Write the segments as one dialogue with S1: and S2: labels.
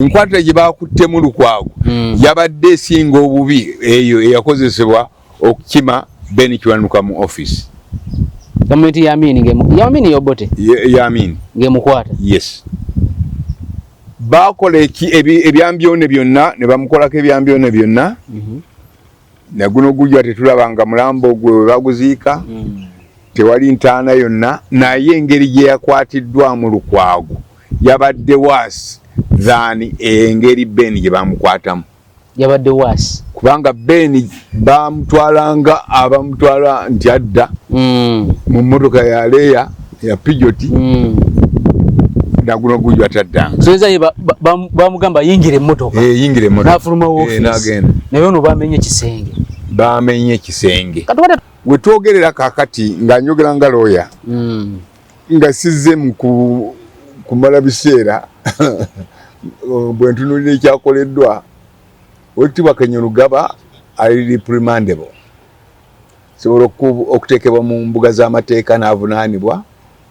S1: Enkwata gye bakuttemu Lukwago yabadde esinga obubi eyo eyakozesebwa okukima Ben Kiwanuka mu office.
S2: Gavumenti ya Amini Obote
S1: ya
S2: ng'emukwata.
S1: Yes. Bakola ebyambyone byonna ne bamukolako ebyambyone byonna. Na guno gujja tetulabanga mulambo gwe we baguziika. Tewali ntaana yonna naye engeri gye yakwatiddwa mu Lukwago yabadde waasi than engeri Ben gye bamukwatamu.
S2: Yabadde waasi
S1: kubanga Ben bamutwalanga abamutwala nti adda mu mmotoka ya Leya ya Pijoti na guno gujja ataddanga.
S2: So eza bamugamba yingire emmotoka.
S1: Yingire emmotoka.
S2: N'afuluma office.
S1: N'agenda.
S2: Naye ono bamenye kisenge.
S1: Bamenye kisenge. We twogerera kakati nga njogera nga lawyer. Nga sizze mu kumala biseera bwe ntunulira ekyakoleddwa Oweekitiibwa Kenya Lugaba ali reprimandable. Sobola okuteekebwa mu mbuga z'amateeka n'avunaanibwa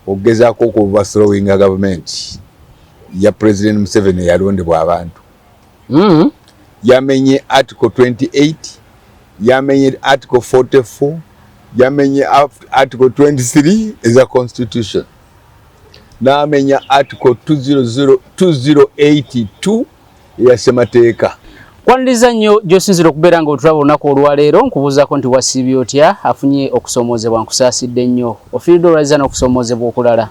S1: okugezaako okuoverthrowing government ya President Museveni yalondebwa abantu. Yamenye Article 28, yamenye Article 44, yamenye Article 23 eza Constitution. N'amenya Article 2082 ya Semateeka.
S2: Kwaniriza nnyo gy'osinzira okubeera nga otulaba olunaku olwaleero nkubuuzaako nti wasiibye otya afunye okusomoozebwa nkusaasidde nnyo ofiiridde olwaliza n'okusomoozebwa okulala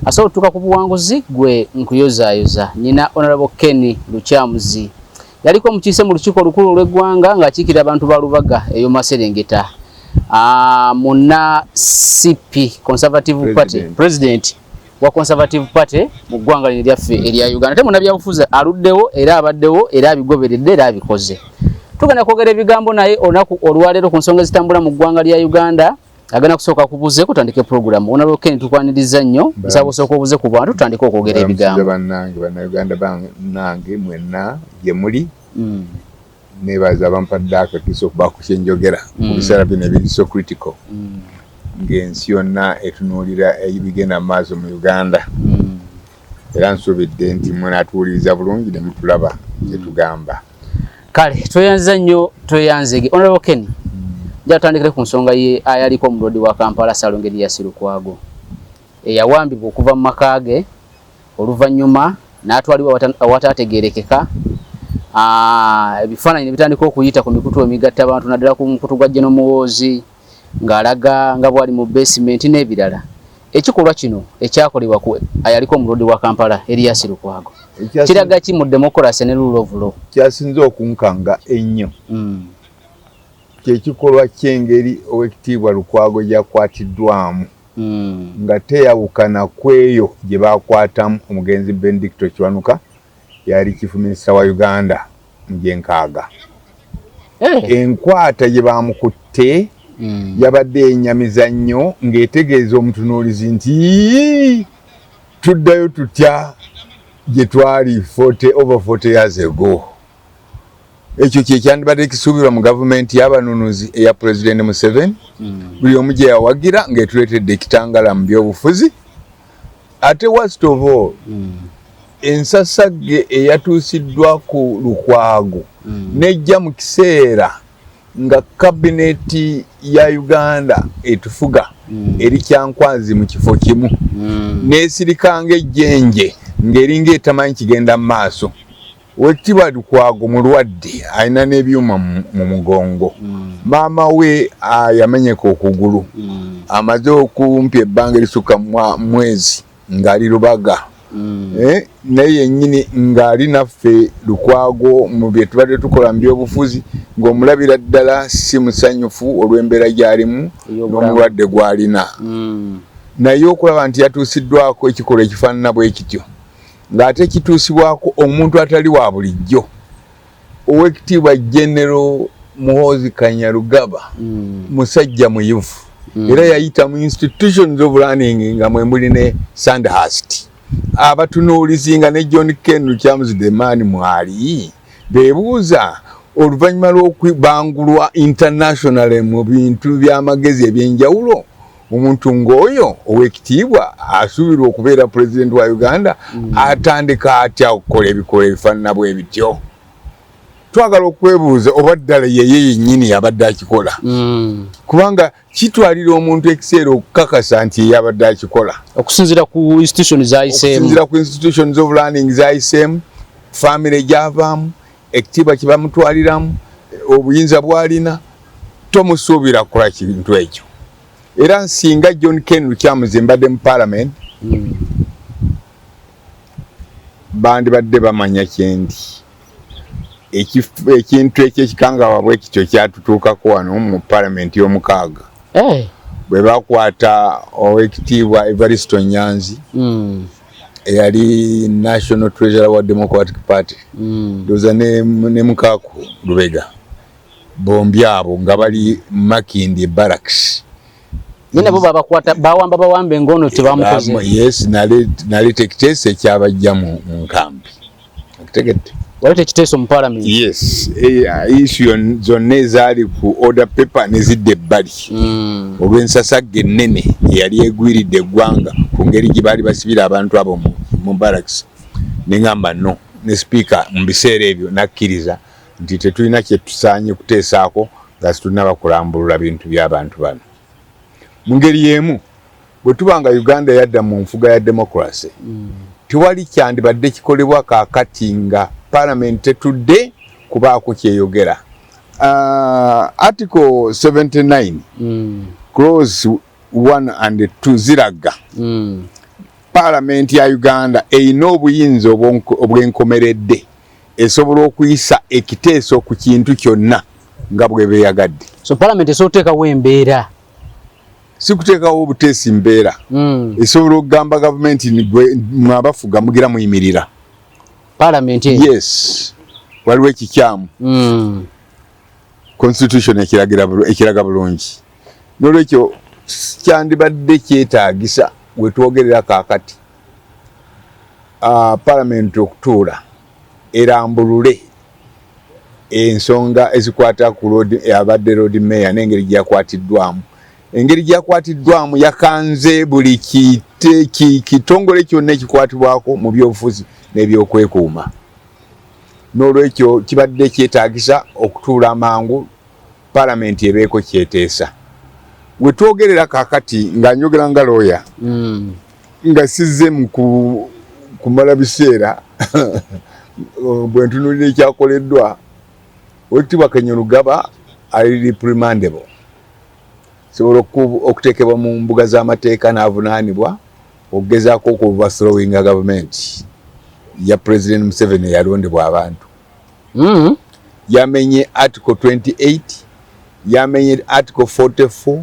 S2: asobola otuuka ku buwanguzi gwe nkuyozaayoza nyina Honorable Ken Lukyamuzi yaliko omukiise mu lukiiko olukulu olw'eggwanga ng'akiikirira abantu ba Lubaga eyo Maserengeta muna CP Conservative Party President wa Conservative Party mu ggwanga lino lyaffe erya Uganda te munnabyabufuzi aluddewo era abaddewo era abigoberedde era abikoze. Tugenda kwogera ebigambo naye olunaku olwaleero ku nsonga ezitambula mu ggwanga lya Uganda agenda kusooka kubuuze kutandike program. Honorable Ken tukwaniriza nnyo nsaba osooka obuuze ku bantu tutandike okwogera ebigambo.
S1: Bannayuganda bannange mwenna gye muli nebaza abampadde akakiso okuba kukyenjogera mu biseera bino ebiri so critical. Ng'ensi yonna etunuulira ebigenda mu maaso mu Uganda. Era nsuubidde nti mwenatuwuliriza bulungi ne mutulaba kye tugamba.
S2: Kale tweyanza nnyo tweyanzege. Honorable Ken jatandikire ku nsonga ye ayaliko omulodi wa Kampala Salongo Erias Lukwago eyawambibwa okuva mu maka ge oluvannyuma n'atwalibwa awataategeerekeka. Ebifaananyi ne bitandika okuyita ku mikutu emigatta abantu naddala ku mukutu gwa General Muhoozi ng'alaga nga bwali mu basement n'ebirala. Ekikolwa kino ekyakolebwa ku ayaliko omulodi wa Kampala Erias Lukwago kiraga ki mu democracy ne rule of law?
S1: Kyasinze okunkanga ennyo kyekikolwa ky'engeri Oweekitiibwa Lukwago gyakwatiddwamu nga teyawukana kweyo gye baakwatamu omugenzi Benedicto Kiwanuka yali Chief Minister wa Uganda mu gyenkaaga. Enkwata gye baamukutte yabadde enyamiza nnyo ng'etegeeza omutunuulizi nti tuddayo tutya gye twali over 40 years ago. Ekyo kye kyandibadde kisuubirwa mu gavumenti y'abanunuzi eya President Museveni buli omu gye yawagira ng'etuleetedde ekitangala mu byobufuzi. Ate worst of all ensasagge eyatuusiddwa ku Lukwago nejja mu kiseera nga kabineti ya Uganda etufuga eri Kyankwanzi mu kifo kimu n'esirikanga ejjenje ng'eringa etamanyi kigenda mu maaso. Oweekitiibwa Lukwago mulwadde alina n'ebyuma mu mugongo. Maama we yamenyeka okugulu amaze okumpi ebbanga erisukka mwezi ng'ali Lubaga. Naye yennyini ng'ali naffe Lukwago mu bye tubadde tukola mu byobufuzi ng'omulabira ddala si musanyufu olw'embeera gy'alimu n'omulwadde gw'alina. Naye okulaba nti yatuusiddwako ekikolwa ekifaanana bwe kityo ng'ate kituusibwako omuntu atali wa bulijjo. Oweekitiibwa General Muhoozi Kanyarugaba musajja muyufu era yayita mu institutions of learning nga mwe muli ne Sandhurst. Abatunuulizi nga ne John Ken Lukyamuzi the man mwali beebuuza oluvannyuma lw'okubangulwa internationally mu bintu by'amagezi eby'enjawulo omuntu ng'oyo ow'ekitiibwa asuubirwa okubeera pulezidenti wa Uganda atandika atya okukola ebikolwa ebifaanana bwe bityo. Twagala okwebuuza oba ddala yeye yennyini yabadde akikola. Kubanga kitwalira omuntu ekiseera okukakasa nti yeye abadde akikola.
S2: Okusinziira ku institution z'ayiseemu.
S1: Okusinziira ku institutions of learning z'ayiseemu, famire gy'avaamu, ekitiibwa kye bamutwaliramu, obuyinza bw'alina, tomusuubira kukola kintu ekyo. Era nsinga John Ken Kyamuze mbadde mu Parliament, bandibadde bamanya kyendi. Ekintu ekyekikangabwa bwe kityo kyatutuukako wano mu Parliament y'omukaaga. Bwe bakwata ow'ekitiibwa Evaristo Nyanzi, eyali National Treasurer wa Democratic Party, ndoza ne Mukaku Lubega, bombi abo nga bali Makindi Barracks.
S2: Nabo babakwata bawamba engono tebamukoze.
S1: Yes, naleta ekiteeso ekyabajja mu nkambi. Akitegedde.
S2: Walete ekiteeso mu Parliament.
S1: Yes, issue zonna ezaali ku order paper ne zidde ebbali. Olw'ensasagge ennene eyali egwiridde eggwanga ku ngeri gye baali basibira abantu abo mu barracks. Ne ngamba no, ne speaker mu biseera ebyo nakkiriza nti tetulina kye tusaanye kuteesaako nga situlina bakulambulula bintu by'abantu bano. Mu ngeri y'emu bwe tubanga Uganda yadda mu nfuga ya democracy, tewali kyandibadde kikolebwa kaakati nga Parliament tetudde kubaako kyeyogera. Article 79 clause 1 and 2 ziraga Parliament ya Uganda eyina obuyinza obwenkomeredde esobola okuyisa ekiteeso ku kintu kyonna nga bwe beeyagadde.
S2: So Parliament esoteekawo embeera,
S1: si kuteekawo obuteesi mbeera. Esobola okugamba gavumenti mwabafuga mugira muyimirira.
S2: Parliament.
S1: Yes, waliwo ekikyamu. Constitution ekiraga bulungi. N'olwekyo kyandibadde kyetaagisa we twogerera kaakati Parliament okutuula erambulule ensonga ezikwata ku abadde road mayor n'engeri gyakwatiddwamu. Engeri gyakwatiddwamu yakanze buli kitongole kyonna ekikwatibwako mu byobufuzi n'ebyokwekuuma. N'olwekyo kibadde kyetaagisa okutuula amangu Parliament ebeeko kyeteesa. We twogerera kaakati nga njogera nga lawyer, nga sizze mu kumala biseera bwe ntunuulira ekyakoleddwa, Oweekitiibwa Kenya Lugaba ali reprimandable. Sobola okuteekebwa mu mbuga z'amateeka n'avunaanibwa okugezaako okuoverthrowing government ya President Museveni yalondebwa abantu. Yamenye Article 28, yamenye Article 44,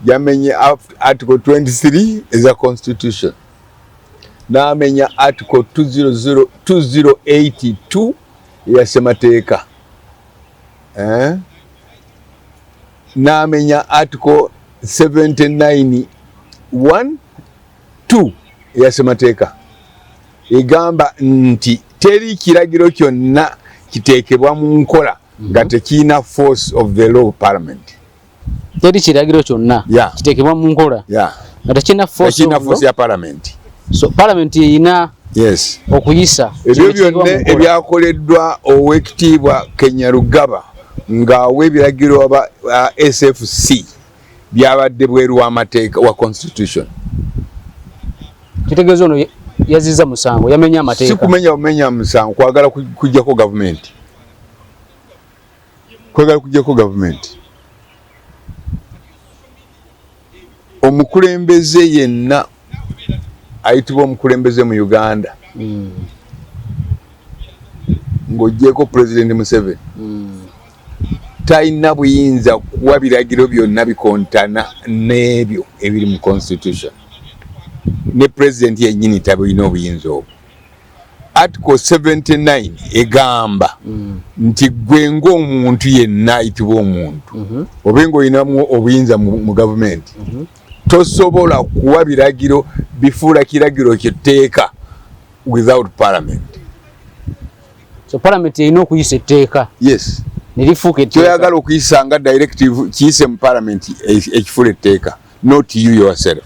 S1: yamenye Article 23 eza Constitution, n'amenya Article 2082 ya Ssemateeka, n'amenya Article 79(1)(2) ya Ssemateeka. Egamba nti teri kiragiro kyonna kiteekebwa mu nkola nga tekiina force of the law Parliament.
S2: Teri kiragiro kyonna kiteekebwa mu nkola nga tekiina force
S1: ya Parliament.
S2: So Parliament eyina okuyisa
S1: ebyo byonna ebyakoleddwa Oweekitiibwa Kenya Lugaba nga w'ebiragiro aba SFC byabadde bweru w'amateeka wa Constitution.
S2: Kitegeeza ono yaziza musango, yamenya amateeka.
S1: Si kumenya musango, kwagala kujjako gavumenti. Omukulembeze yenna ayitibwa omukulembeze mu Uganda, ng'oggyeko President Museveni, talina buyinza kuwa biragiro byonna bikontana n'ebyo ebiri mu Constitution. Ne President yennyini tabulina obuyinza obwo. Article 79 egamba nti gwe ng'omuntu yenna ayitibwa omuntu, obe ng'olinamu obuyinza mu gavumenti, tosobola kuwa biragiro bifuula kiragiro kyetteeka without Parliament.
S2: So Parliament erina okuyisa etteeka.
S1: Yes.
S2: Nerifuuka etteeka.
S1: Kyoyagala okuyisa nga directive kiyise mu Parliament ekifuula etteeka. not you yourself.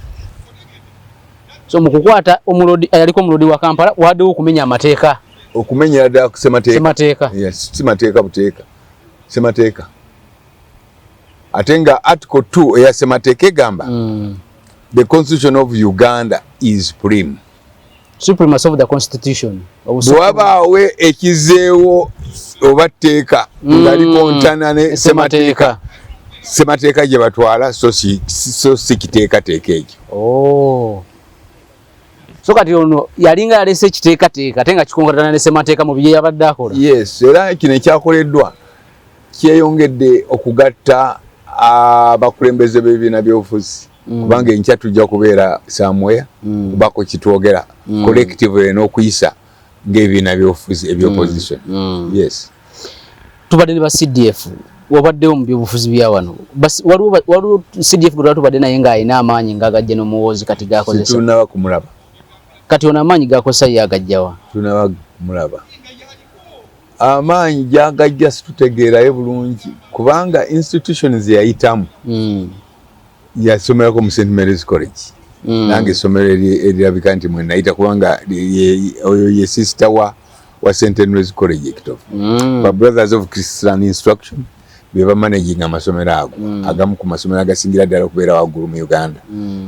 S2: So mukukwata omulodi ayaliko omulodi wa Kampala waddewo okumenya amateeka.
S1: Okumenya ddala
S2: semateeka.
S1: Yes, semateeka buteeka. Semateeka. Atenga article 2 eya semateeka egamba. The constitution of Uganda is supreme.
S2: Supremacy of the constitution.
S1: Bwabaawe ekizeewo oba tteeka nga likontana ne semateeka. Semateeka gye batwala so si kiteekateeka ekyo.
S2: Oh. So kati ono yalinga yalese ekiteekateeka ate nga kikonkatana ne semateeka mu bye yabadde akola.
S1: Yes, era kino ekyakoleddwa kyeyongedde okugatta abakulembeze b'ebibiina by'obufuzi. Kubanga enkya tujja kubeera somewhere kubako kitwogera collectively n'okuyisa ng'ebibiina by'obufuzi eby'opposition. Yes.
S2: Tubadde ne ba CDF wabaddewo mu by'obufuzi bya wano. Waliwo CDF gwe tubadde naye ng'alina amaanyi ng'agajja n'omuwoozi kati g'akozesa.
S1: Situnaba kumulaba.
S2: Kati ono amaanyi g'akozesa ye agajjawa.
S1: Tunaba kumulaba. Amaanyi gy'agajja situtegeerayo bulungi kubanga institutions yayitamu. Yasomerako mu St. Mary's College. Nange essomero erirabika nti mwe nayita kubanga oyo ye sister wa St. Mary's College ekitofu. Ba Brothers of Christian Instruction beba managing amasomero ago. Agamu ku masomero agasingira ddala okubeera waggulu mu Uganda.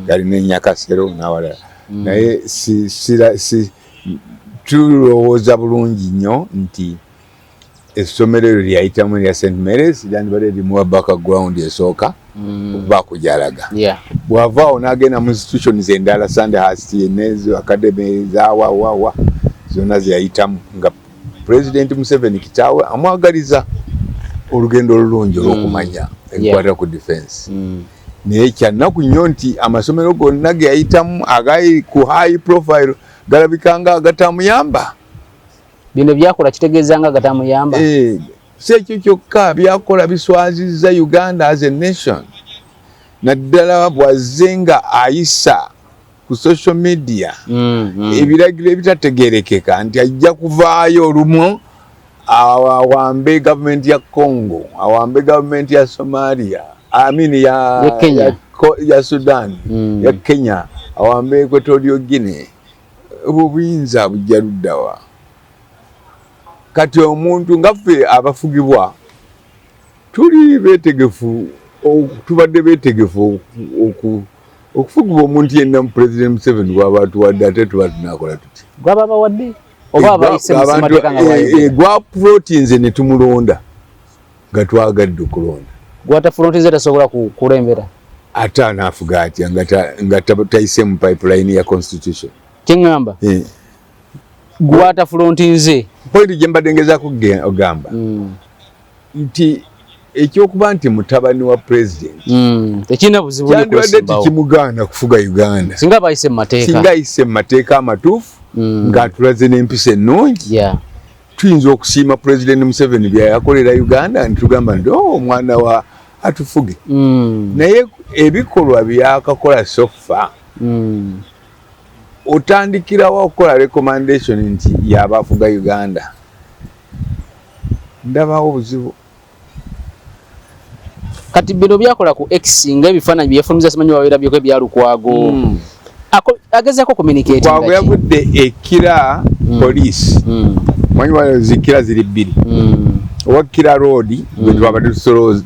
S1: Galina Nyakasero n'awalala. Naye si tulowooza bulungi nnyo nti essomero eryo lyayitamu lya St. Mary's lyandibadde limuwa background esooka okubaako gy'alaga. Bw'avaawo n'agenda mu institutions endala Sandhurst nezo academy zaawawawa zonna zeyayitamu nga President Museveni kitaawe amwagaliza olugendo olulungi olw'okumanya ebikwata ku defense. Naye kyannaku nnyo nti amasomero gonna ge yayitamu agali ku high profile galabikanga agatamuyamba.
S2: Bino byakola kitegeeza nga gatamuyamba.
S1: Si ekyo kyokka byakola biswazizza Uganda as a nation. Naddala bwazze nga ayisa ku social media ebiragiro ebitategeerekeka nti ajja kuvaayo olumu awambe gavumenti ya Congo, awambe gavumenti ya Somalia, ya Sudan, ya Kenya, awambe Equatorial Guinea. Obuyinza bujja luddawa. Kati omuntu ngaffe abafugibwa tuli beetegefu tubadde beetegefu okufugibwa omuntu yenna mu President Museveni gwaba atuwadde ate tuba tunakola tuti
S2: gwaba bawadde oba abayise mu semateeka nga bawadde
S1: gwa proteins ne tumulonda nga twagadde okulonda
S2: gwata frontize tasobola kulembera
S1: ate anaafuga atya nga tayise mu pipeline ya constitution
S2: kyeŋŋamba gwata frontize
S1: point gye mbadde ngezaako ogamba nti ekyokuba nti mutabani wa president
S2: tekina buzibu
S1: kyandibadde tikimugaana kufuga Uganda
S2: singa bayise mu mateeka
S1: singa ayise mu mateeka amatuufu ng'atulaze n'empisa ennungi tuyinza okusiima President Museveni byayakolera Uganda nitugamba nti omwana wa atufuge naye ebikolwa byakakola sofa otandikirawo okukola recommendation nti yabafuga Uganda ndabawo obuzibu.
S2: Kati bino byakola ku X ng'ebifaananyi byefulumiza simanyi wabirabyeko ebya Lukwago agezaako communicate
S1: Lukwago yavudde ekira police manyi waliwo zikira ziri bbiri owa Kira road gwe twabadde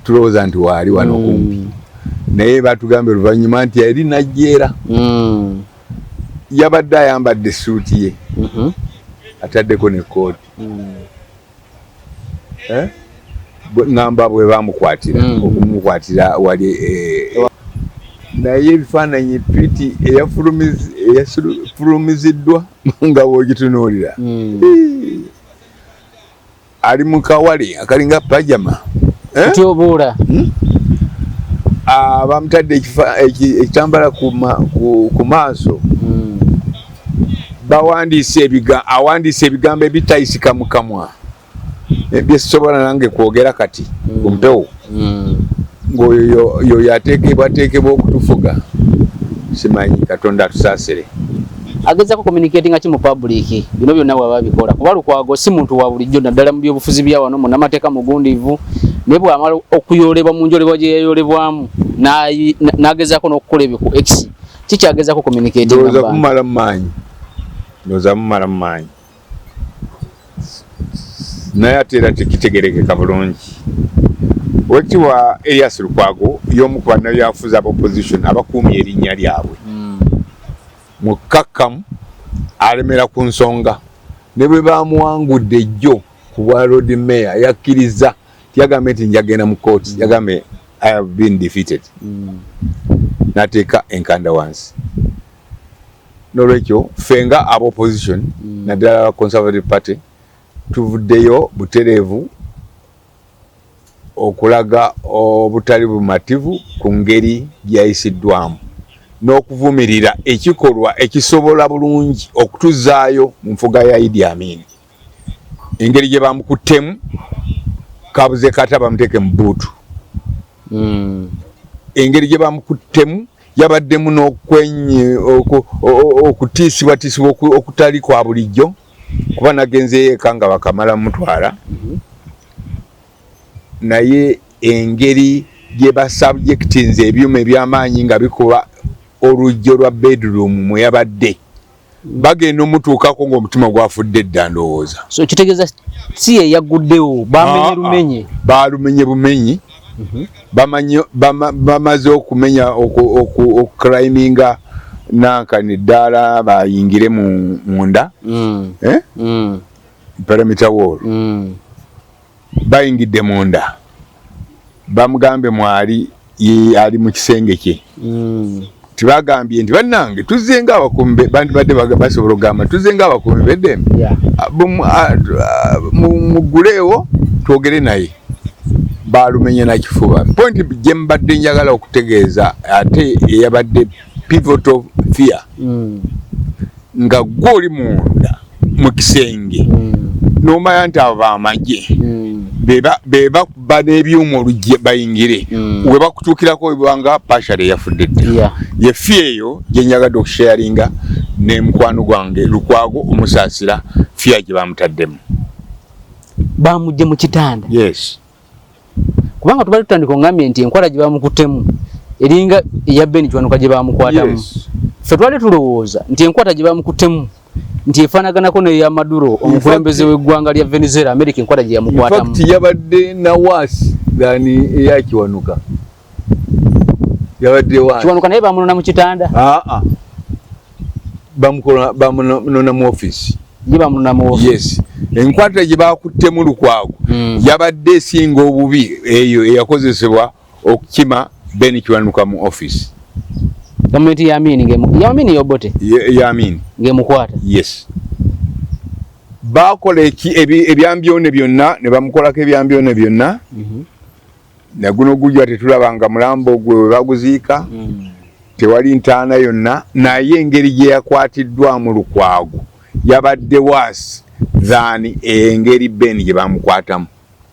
S1: tulowooza nti waali wano kumpi naye batugambye oluvannyuma nti yali najjeera yabadde ayambadde suuti ye ataddeko ne kooti ngamba bwe bamukwatira okumukwatira wali naye ebifaananyi twiti eyafulumiziddwa nga bw'ogitunuulira ali mu kawale akalinga pajama
S2: tyobuula
S1: bamutadde ekitambala ku maaso awandiise ebigambo ebitayisika mu kamwa byesobola nange kwogera kati ku mpewo ng'oyo yateekebwa okutufuga simanyi Katonda atusaasire
S2: agezaako communicating nga ki mu public bino byonna bwaba bikola kuba Lukwago si muntu wa bulijjo naddala mu byobufuzi bya wano munnamateeka mugundiivu ne bw'amala okuyolebwa mu njolebwa gye yayolebwamu n'agezaako n'okukola ebyo ku X kikyagezaako communicating
S1: ndowooza kumala mu maanyi naye ate era tekitegerekeka bulungi. Oweekitiibwa Erias Lukwago y'omu ku bannabyabufuzi ab'opposition abakuumye erinnya lyabwe mukkakkamu alemera ku nsonga ne bwe bamuwangudde jjo ku bwa Lord Mayor yakkiriza yagambye nti njagenda mu court yagambye I have been defeated n'ateeka enkanda wansi. N'olwekyo ffe nga ab'opposition naddala Conservative Party tuvuddeyo butereevu okulaga obutali bumativu ku ngeri gyayisiddwamu n'okuvumirira ekikolwa ekisobola bulungi okutuzaayo mu nfuga ya Idi Amin. Engeri gye bamukuttemu kabuze kata bamuteeke mu buutu. Engeri gye bamukuttemu yabaddemu okutiisibwatiisibwa okutali kwa bulijjo kuba nagenze eka nga bakamala mutwala naye engeri gye basubjectinze ebyuma eby'amaanyi nga bikuba olujjo lwa bedroom mwe yabadde bagenda omutuukako ng'omutima gwafudde dda ndowooza.
S2: So kitegeeza si ye yagguddewo bamenye
S1: bumenyi bamaze okumenya okucriminga nankani ddala bayingire munda perimeter wall bayingidde munda bamugambe mwali ali mu kisenge kye tibagambye nti bannange tuzze ng'abakuumi bandibadde basobola okugamba tuzze ng'abakuumi b'eddembe muguleewo twogere naye baalumenye nakifuba. Point gye mbadde njagala okutegeeza ate eyabadde pivotal fear nga gw'oli munda mu kisenge n'omanya nti abo b'amagye beba n'ebyuma olugye bayingire we bakutuukirako webanga partially yafudde dda. Ye fear eyo gye njagadde okusharinga ne mukwano gwange Lukwago omusaasira fear gye bamutaddemu.
S2: Bamugye mu kitanda.
S1: Yes.
S2: Kubanga tubali tutandika ongambye nti enkwala gye bamukuttemu eringa eya Ben Kiwanuka gye bamukwatamu. Ffe twali tulowooza nti enkwata gye bamukuttemu nti efaanaganako n'eya Maduro omukulembeze w'eggwanga lya Venezuela America enkwata gye yamukwatamu.
S1: In fact yabadde na waasi gani eya Kiwanuka. Yabadde waasi.
S2: Kiwanuka naye bamunona mu kitanda?
S1: Bamunona mu office.
S2: Ye bamunona mu office.
S1: Yes. Enkwata gye bakuttemu Lukwago yabadde esinga obubi eyo eyakozesebwa okukima Ben Kiwanuka mu office.
S2: Gavumenti ya Amin Yobote?
S1: Ya Amin.
S2: Ng'emukwata?
S1: Yes. Baakola ebyambyone byonna ne bamukolako ebyambyone byonna na guno gujja tetulabanga mulambo gwe we baguziika tewali ntaana yonna naye engeri gye yakwatiddwamu Lukwago yabadde waasi than engeri Ben gye bamukwatamu.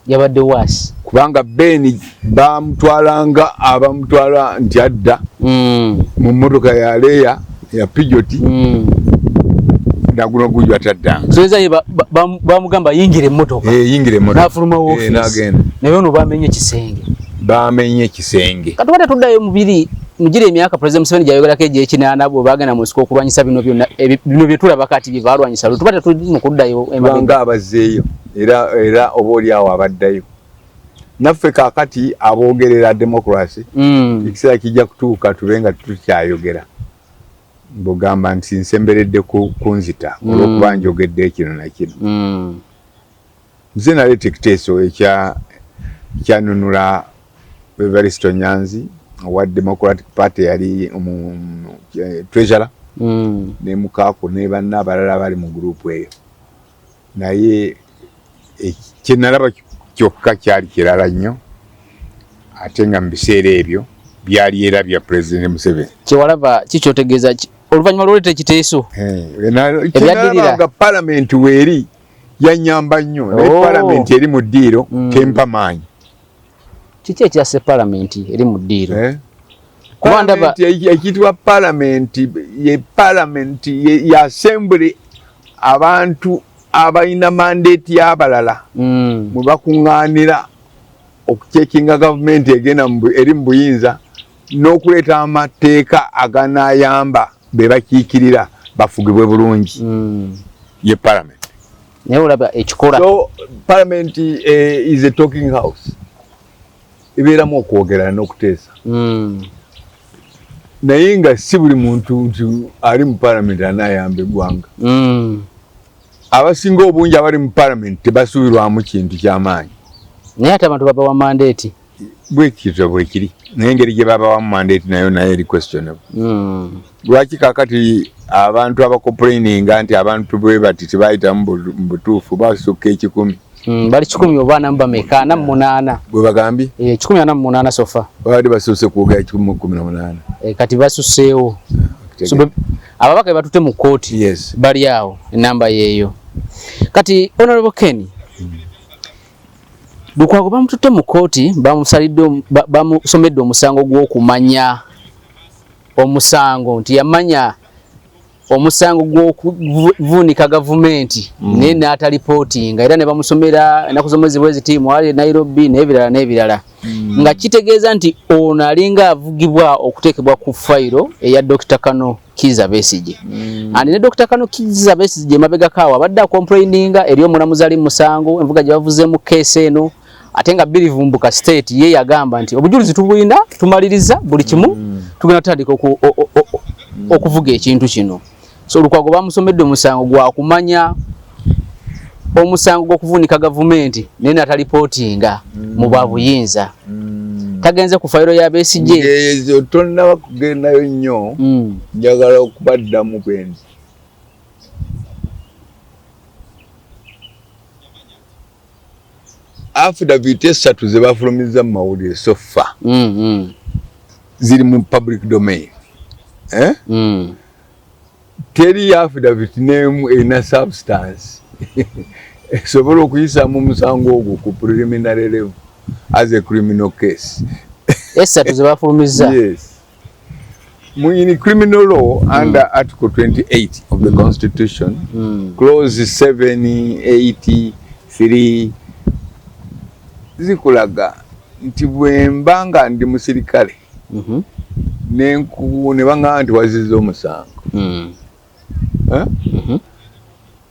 S2: Yabadde waasi
S1: kubanga Ben bamutwalanga abamutwala nti adda mu mmotoka ya Leya ya Pijoti na guno gujja taddanga.
S2: So eza bamugamba yingire emmotoka.
S1: Yingire emmotoka.
S2: N'afuluma office.
S1: N'agenda.
S2: Naye ono bamenye kisenge.
S1: Bamenye kisenge.
S2: Katubadde tuddayo mubiri mujire emyaka President Museveni gyayogerako egy'ekinaana bwe bagenda mu nsiko okulwanyisa bino byonna bino bye tulaba kati bye balwanyisa tubadde tuli mu kuddayo
S1: emabega abazzeeyo era oba oli awo abaddayo. Naffe kaakati aboogerera democracy ekiseera kijja kutuuka tube nga tukyayogera bugamba nti nsemberedde ku nzita olw'okuba njogedde kino na kino. Nze naleeta ekiteeso ekyanunula Evaristo Nyanzi owa Democratic Party yali treasurer ne Mukaako ne banna abalala bali mu gurupu eyo naye kyenalaba kyokka kyali kirala nnyo ate nga mu biseera ebyo byali era bya President Museveni.
S2: Kyewalaba kikyotegeeza oluvannyuma lw'oleeta ekiteeso
S1: nga Parliament weeri yannyamba nnyo naye Parliament eri mu ddiiro tempa maanyi.
S2: Kiki ekyasse Parliament eri mu ddiiro?
S1: Parliament ekiyitibwa Parliament ye assembly abantu abalina mandate y'abalala mwe bakuŋŋaanira okucekinga government egenda eri mu buyinza n'okuleeta amateeka aganayamba be bakiikirira bafugibwe bulungi ye parliament.
S2: Naye olaba ekikola.
S1: So parliament is a talking house. Ibeeramu okwogera n'okuteesa. Naye nga si buli muntu ali mu parliament anayamba eggwanga. Abasinga obungi abali mu parliament tebasuubirwamu kintu ky'amaanyi.
S2: Naye ate abantu babawa mandate.
S1: Bwekityo bwekiri. Naye engeri gye babawa mandate nayo eri questionable. Lwaki kakati abantu abacomplaininga nti abantu bwe bati tebayita mu butuufu basukka 10?
S2: Bali 10 oba namba meka na 8.
S1: Bwe bagambye?
S2: 10 na 8 sofa.
S1: Bali basuse kuogera 18.
S2: Kati basuseewo. Ababaka batute mu kooti.
S1: Yes.
S2: Bali awo namba yeyo. Kati Honorable Ken. Lukwago bamutute mu kooti bamusomedde omusango gw'okumanya omusango nti yamanya omusango gw'okuvuunika gavumenti naye n'atalipootinga era ne bamusomera ennaku z'omwezi bweziti mwali Nairobi n'ebirala nga kitegeeza nti ono alinga avugibwa okuteekebwa ku fayiro eya Dr. Kano Kizza Besigye. Andi ne Dr. Kano Kizza Besigye emabegako awo abadde akomplaininga eri omulamuzi ali musango envuga gye bavuzeemu keesi eno ate nga Billy Vumbuka State ye yagamba nti obujulizi tubuyina tumaliriza buli kimu tugenda tutandika okuvuga ekintu kino. So Lukwago bamusomedde omusango gwa kumanya omusango gw'okuvuunika gavumenti naye n'atalipootinga mu bwabuyinza. Tagenze ku fayiro ya Besigye.
S1: Ezo tonnaba kugendayo nnyo njagala okubaddamu bwenzi. Affidavit esatu ze bafulumiza mu mawulire so far ziri mu public domain. Teri affidavit n'emu erina substance esobola okuyisaamu omusango ogwo ku preliminary level as a criminal case.
S2: Esatu ze bafulumiza.
S1: Yes. In criminal law under Article 28 of the Constitution, clause 7, 8, 3 zikulaga nti bwembanga ndi musirikale ne bangamba nti wazizza omusango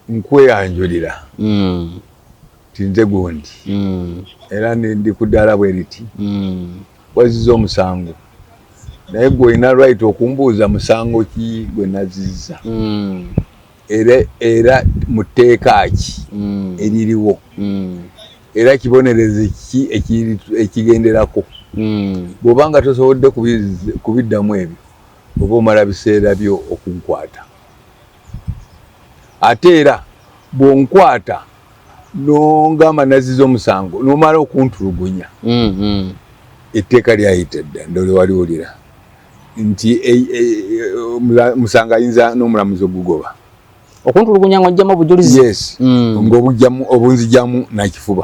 S1: nkweyanjulira tinze gundi era ndi ku ddaala bwe riti wazizza omusango naye gwe olina right okumbuuza musango ki gwe nazizza era mu tteeka ki eririwo era kibonereze ki ekigenderako bw'obanga tosobodde kubiddamu ebyo oba omala biseera byo okunkwata ate era bw'onkwata n'ongamba nazizza omusango n'omala okuntulugunya etteeka lyayita dda ndole waliwulira nti musango ayinza n'omulamuzi ogugoba
S2: okuntulugunya ng'ojjamu obujulizi.
S1: Yes. Obunzijamu nakifuba.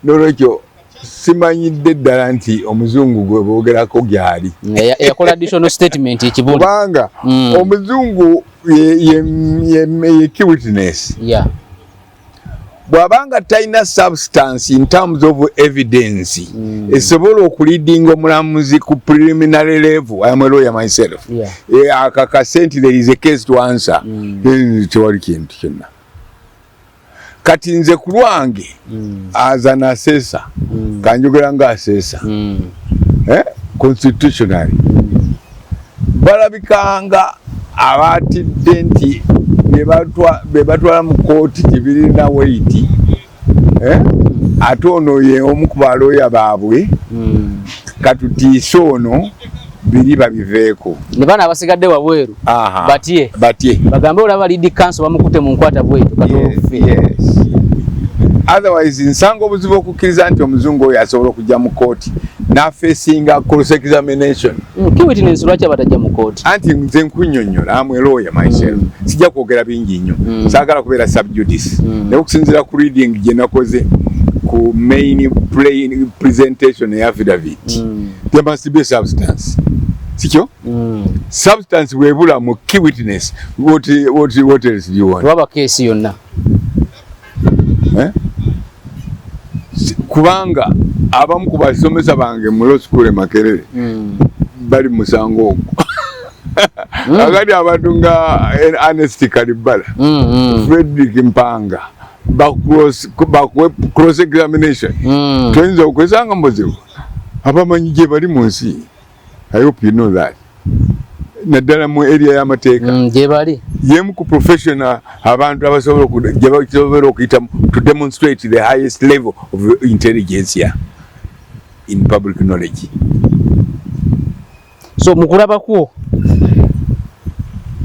S1: N'olwekyo simanyidde ddala nti omuzungu gwe boogerako gyali.
S2: Yakola additional statement ekibuli.
S1: Kubanga omuzungu ye key witness.
S2: Yeah.
S1: Bw'abanga talina substance in terms of evidence esobola okuleadinga omulamuzi ku preliminary level. I am a lawyer myself. Akakase nti there is a case to answer. Tewali kintu kyonna. Kati nze ku lwange as an assessor kanjogera nga assessor constitutionally balabikanga abatidde nti bebatwala mu kooti tibirina weight ate ono ye omu ku balooya baabwe katutiise ono biri babiveeko
S2: ne bana abasigadde wabweru batye bagambe olaba lead council bamukute mu nkwata bwetu
S1: yes. Otherwise nsanga obuzibu okukkiriza nti omuzungu oyo asobola okujja mu kooti n'afeesinga cross examination.
S2: Key witness lwaki abatajja mu kooti?
S1: Anti nze nkunnyonnyola amwe lawyer myself sijja kwogera bingi nnyo saagala kubeera subjudice naye okusinziira ku reading gye nakoze ku main presentation ya affidavit there must be substance. Sikyo? Substance webula mu key witness what else do you want?
S2: Waba case yonna
S1: kubanga abamu ku basomesa bange mu law school Makerere bali musango ogwo agadi abantu nga Ernest Kalibala Frederick Mpanga cross examination tuyinza okwesanga muzibu abamanyi gye bali mu nsi. I hope you know that. Naddala mu area y'amateeka
S2: gye bali
S1: yemu ku professional abantu abasobola okuyita to demonstrate the highest level of intelligence in public knowledge.
S2: So mukulaba kwo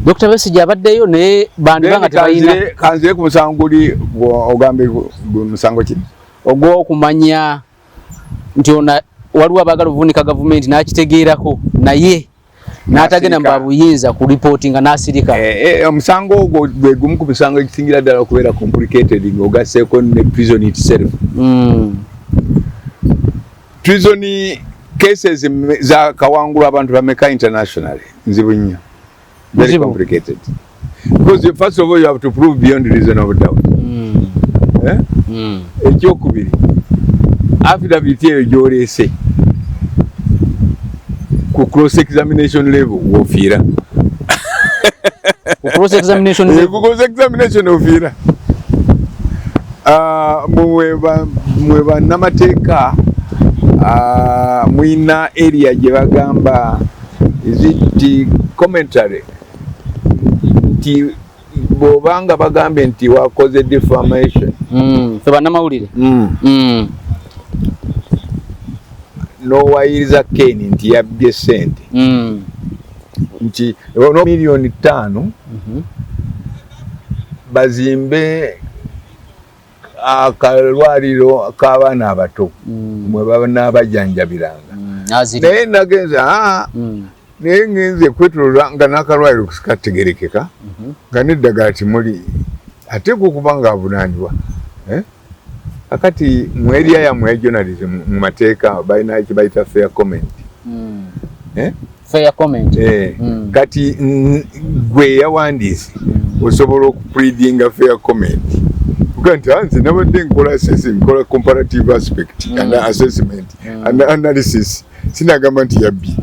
S2: Dr. Besigye abaddeyo naye bandi banga tebayina
S1: kanzire ku musango guli ogambe musango ki
S2: ogw'okumanya nti waliwo abaagala obuvunika gavumenti n'akitegeerako naye n'atagenda mu buyinza ku reportinga n'asirika.
S1: Omusango ogwo gwe gumu ku misango egisingira ddala okubeera complicated ng'ogasseeko ne prison itself. Prison cases za kawangula abantu bameka internationally nzibu nnyo. Very complicated. Because first of all you have to prove beyond reasonable doubt. Ekyokubiri affidavit eyo gy'oleese ku cross examination level wofiira.
S2: Ku cross examination
S1: ofiira. Mwe bannamateeka mwina area gye bagamba is it commentary nti bw'obanga bagambye nti wakoze defamation
S2: fe bannamawulire
S1: n'owayiriza Ken nti yabbye ssente nti no miliyoni 5 bazimbe akalwaliro k'abaana abato mwe banaabajanjabiranga naye nagenze naye ngenze kwetolola nga n'akalwaliro kategerekeka nga n'eddagala timuli ate kukuba nga avunaanibwa akati mu area yammwe ya journalism mu mateeka balina ekibayita fair comment.
S2: Fair comment.
S1: Kati gwe yawandiise osobola okupleadinga fair comment kuga nti nze nabadde nkola assessing nkola comparative aspect and assessment and analysis sinagamba nti yabbi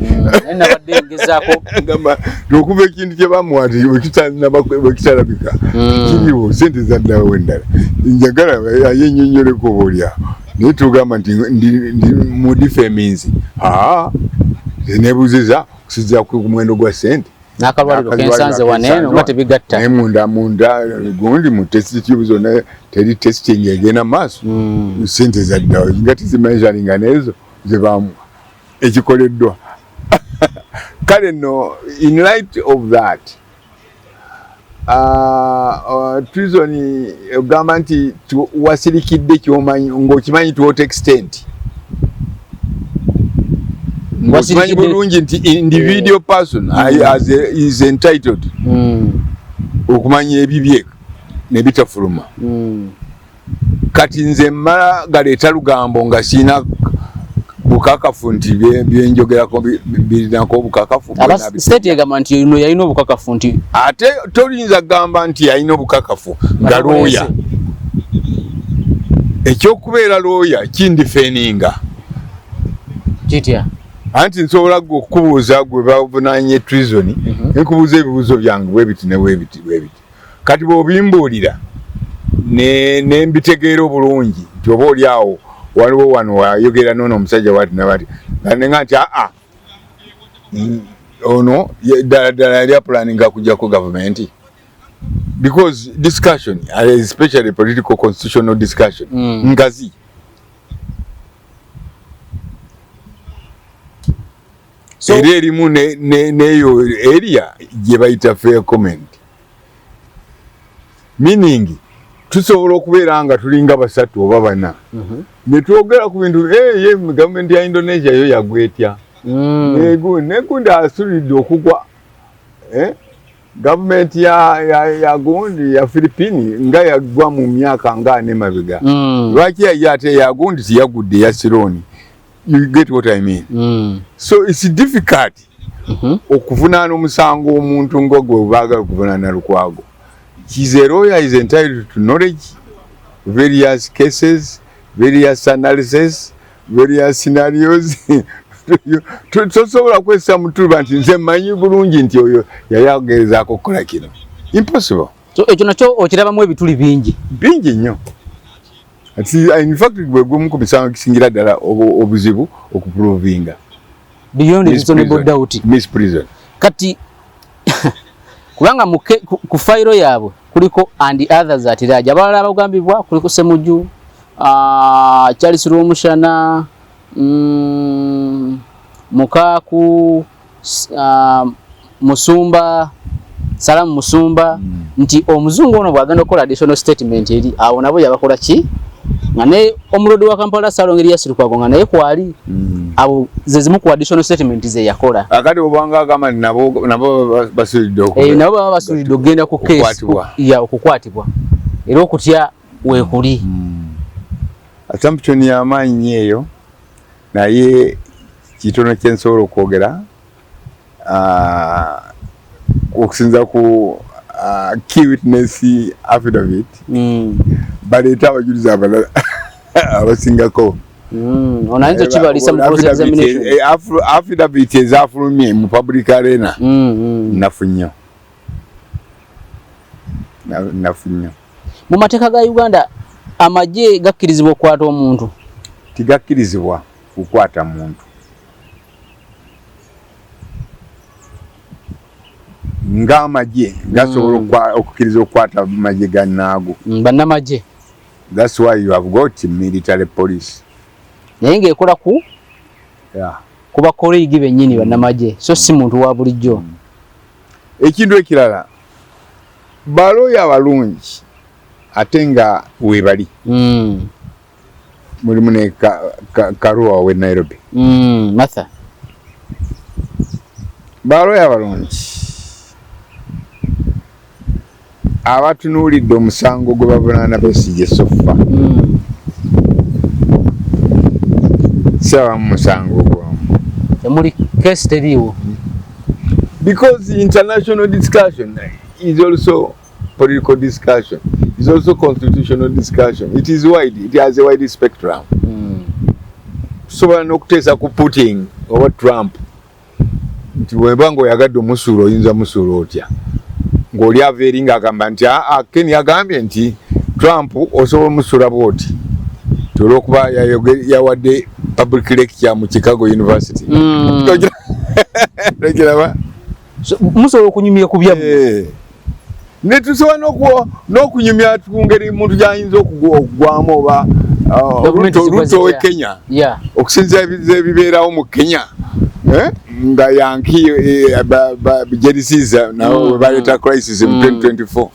S2: nabadde ngezaako
S1: gamba okuva ekintu kye bamuwati bwekitalabika kiriwo sente zaddawo endala njagala ayennyonnyoleko obaolyawo naye tugamba nti ndi mu defamings nebuziza okusiza ku muwendo gwa sente
S2: n'akalwaliro kensanze waneeno nga tebigatta
S1: naye munda gundi mu tesiti zonna teri testing egenda maaso sente zaddawo nga tizimeasuringa nezo zebamuwa ekikoleddwa. Kale no in light of that treason ogamba nti wasirikidde ky'omanyi ng'okimanyi to what extent ng'okimanyi bulungi nti individual person is entitled okumanya ebibye nebitafuluma. Kati nze mmala galeeta lugambo nga siina bukakafu nti byenjogerako birinako obukakafu.
S2: State egamba nti ino yalina obukakafu nti
S1: ate tolinza gamba nti yalina obukakafu nga looya. Ekyokubeera looya kindifeninga
S2: kitya
S1: anti nsobola gwe okubuuza gwe bavunaanye treason nkubuuza ebibuuzo byange bwebiti ne bwebiti. Kati bw'obimbuulira ne mbitegeera obulungi nti oba oli awo waliwo wano wayogera noono omusajja wati nabati nga nti ono ddala yali apulaninga kujjako gavumenti because discussion especially political constitutional discussion ngazi era erimu neyo area gye bayita fair comment meaning tusobola okubeera nga tulinga basatu oba bana netwogera ku bintu gavumenti ya Indonesia yo yagwetya negundi asulidde okugwa gavumenti ya gundi ya Filipini nga yagwa mu myaka nga ane mabega lwaki yaye ate yagundi tiyagudde ya Sironi. You get what I mean? So it's difficult okuvunaana omusango omuntu ng'ogwe baagala okuvunaana Lukwago. His lawyer is entitled to knowledge, various cases, various analysis, various scenarios. Tosobola kwesa mutuba nti nze manyi bulungi nti oyo yayagereza akokola kino. Impossible.
S2: So ekyo nakyo okirabamu ebituli bingi
S1: nnyo. In fact gwe gumu ku bisango kisingira ddala obuzibu okuprovinga.
S2: Beyond reasonable doubt.
S1: Miss Prison.
S2: Kati kubanga ku file yaabwe kuliko and others atiraja abalala abagambibwa kuliko Semuju, Charles Rwomushana, Mukaku, Musumba, Salamu Musumba, nti omuzungu ono bwagenda okukola additional statement eri awo nabo yabakola ki nga ne omulodi wa Kampala Salongo Elias Lukwago nga naye kwali abo zezimu ku additional statement ze yakola
S1: akati obanga agamba nabo basulidde okugenda
S2: nabo baba basulidde okugenda ku case ya okukwatibwa era okutya weekuli
S1: assumption y'amaanyi eyo naye kitono kyensobola okwogera okusinza ku key witness affidavit baleeta abajulizi abalala abasingako
S2: onayinza kibalisa mu cross examination
S1: affidavit ezafulumye mu public arena nafu nnyo
S2: mu mateeka ga Uganda amagye gakkirizibwa okukwata omuntu
S1: tigakkirizibwa kukwata muntu ng'amagye gasobola okukkiriza okukwata amagye gannaago
S2: bannamagye.
S1: That's why you have got military police.
S2: Naye ng'ekola ku bakoleegi bennyini bannamagye so si muntu wa bulijjo.
S1: Ekintu ekirala balooya abalungi ate nga weebali mulimu ne Karua we Nairobi
S2: Martha
S1: balooya abalungi abatunuulidde omusango gwe bavunaana Besigye sofa sawa musango gwamu
S2: temuli case teriiwo
S1: because international discussion is also political discussion, is also constitutional discussion. It is wide, it has a wide spectrum. So we're not testing Putin or Trump. Nti webango yagadde omusulo oyinza musulo otya ng'oli aveeringa agamba nti Ken yagambye nti Trump osobola musula bwoti olw'okuba yawadde public lecture mu Chicago University. Tokiraba
S2: musobola okunyumya ku byammwe
S1: ne tusobola n'okunyumya ku ngeri muntu gy'ayinza okugwamu oba Ruto we Kenya okusinza ebibeerawo mu Kenya nga yanki jerisiza nawe baleeta crisis mu 2024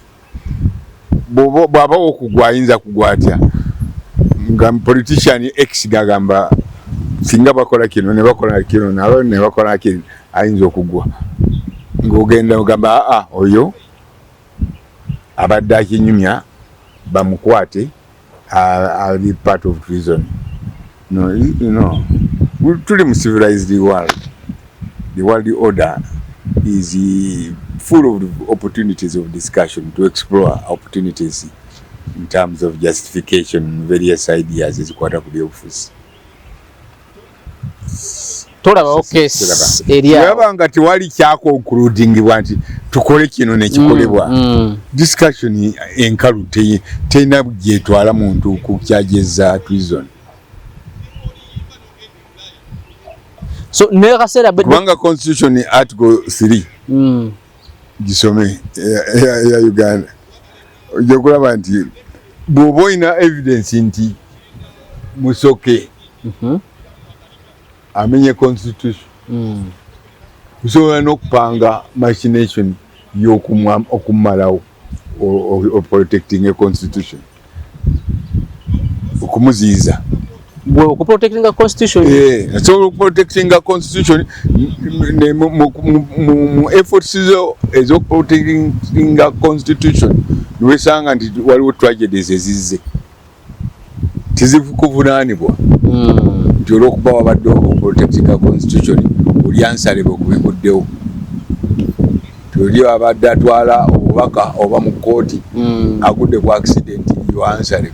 S1: bw'aba okugwa ayinza kugwa atya nga politician X gagamba singa bakola kino ne bakola kino nabo ne bakola kino ayinza okugwa ng'ogenda ogamba oyo abadde akinyumya bamukwate are part of treason. No, we're truly a civilized world. The world order is full of opportunities of discussion to explore opportunities in terms of justification, various ideas as quarter of the office.
S2: Tolaba case area
S1: yabanga tiwali kyako including wanti tukole kino ne kikolebwa discussion enkalu tena bjetwala muntu ku kyajeza treason
S2: so ne kasera
S1: banga constitution article 3 gisome ya Uganda ojokulaba nti boboina evidence nti musoke amenye constitution kusobola n'okupanga machination y'okumalawo o protecting a constitution okumuziiza
S2: gwe okuprotecting a constitution
S1: so protecting a constitution mu efforts ez'okuprotecting a constitution niwesanga nti waliwo tragedies ezizze tizikuvunaanibwa nti olw'okuba wabadde protecting a constitution oli ansalebe okubiguddewo toli abadde atwala obubaka oba mu kooti agudde ku accident yo ansalebe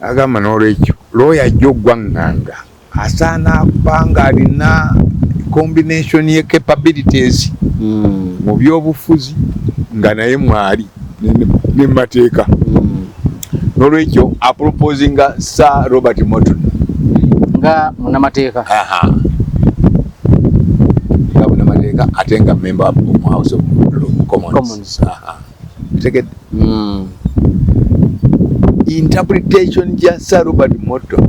S1: agamba n'olwekyo lawyer Joe Gwanganga asaana kubanga alina combination ye capabilities mu byobufuzi nga naye mwali ne mateeka n'olwekyo aproposinga Sir Robert Morton
S2: nga munamateeka
S1: nga munamateeka ate nga member of House of Commons. Tegedde interpretation ya Sir Robert Morton